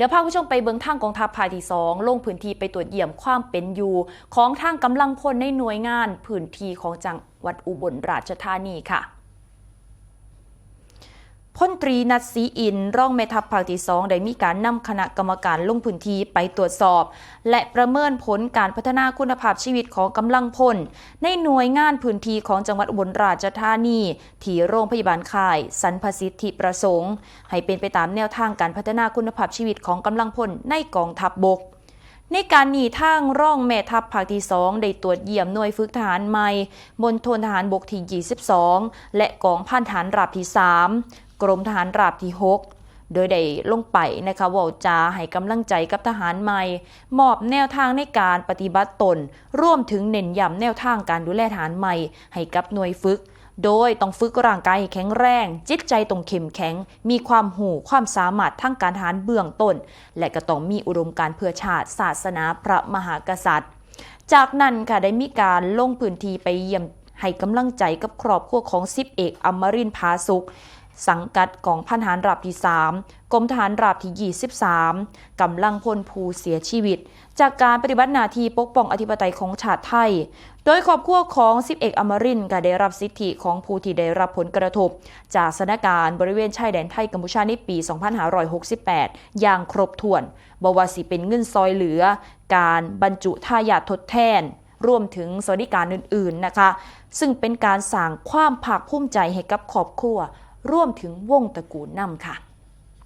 ดี๋ยวพาผู้ชมไปเบิ่งทางกองทัพภาคที่2ลงพื้นที่ไปตรวจเยี่ยมความเป็นอยู่ของทางกำลังพลในหน่วยงานพื้นที่ของจังหวัดอุบลราชธานีค่ะพลตรีนัทศรีอินทร์รองแม่ทัพภาคที่2ได้มีการนำคณะกรรมการลงพื้นที่ไปตรวจสอบและประเมินผลการพัฒนาคุณภาพชีวิตของกำลังพลในหน่วยงานพื้นที่ของจังหวัดอุบลราชธานีที่โรงพยาบาลค่ายสรรพสิทธิประสงค์ให้เป็นไปตามแนวทางการพัฒนาคุณภาพชีวิตของกำลังพลในกองทัพบกในการนี้ทางร่องแม่ทัพภาคที่2ได้ตรวจเยี่ยมหน่วยฝึกทหารใหม่มณฑลทหารบกที่22และกองพันทหารราบที่3กรมทหารราบที่6โดยได้ลงไปนะคะว่าจะให้กำลังใจกับทหารใหม่มอบแนวทางในการปฏิบัติตนร่วมถึงเน้นย้ำแนวทางการดูแลทหารใหม่ให้กับหน่วยฝึกโดยต้องฝึกร่างกายให้แข็งแรงจิตใจต้องเข้มแข็งมีความหูความสามารถทั้งการทหารเบื้องต้นและก็ต้องมีอุดมการณ์เพื่อชาติศาสนาพระมหากษัตริย์จากนั้นค่ะได้มีการลงพื้นที่ไปเยี่ยมให้กำลังใจกับครอบครัวของ10 เอกอมรินทร์ ผาสุขสังกัดกองพันทหารราบที่3กรมทหารราบที่23กำลังพลผู้เสียชีวิตจากการปฏิบัติหน้าที่ปกป้องอธิปไตยของชาติไทยโดยครอบครัวของ10 เอกอมรินทร์ก็ได้รับสิทธิของผู้ที่ได้รับผลกระทบจากสถานการณ์บริเวณชายแดนไทยกัมพูชาในปี 2568 อย่างครบถ้วนบ่ว่าสิเป็นเงินซอยเหลือการบรรจุทายาททดแทนรวมถึงสวัสดิการอื่นๆนะคะซึ่งเป็นการสร้างความภาคภูมิใจให้กับครอบครัวร่วมถึงวงตระกูลนำค่ะ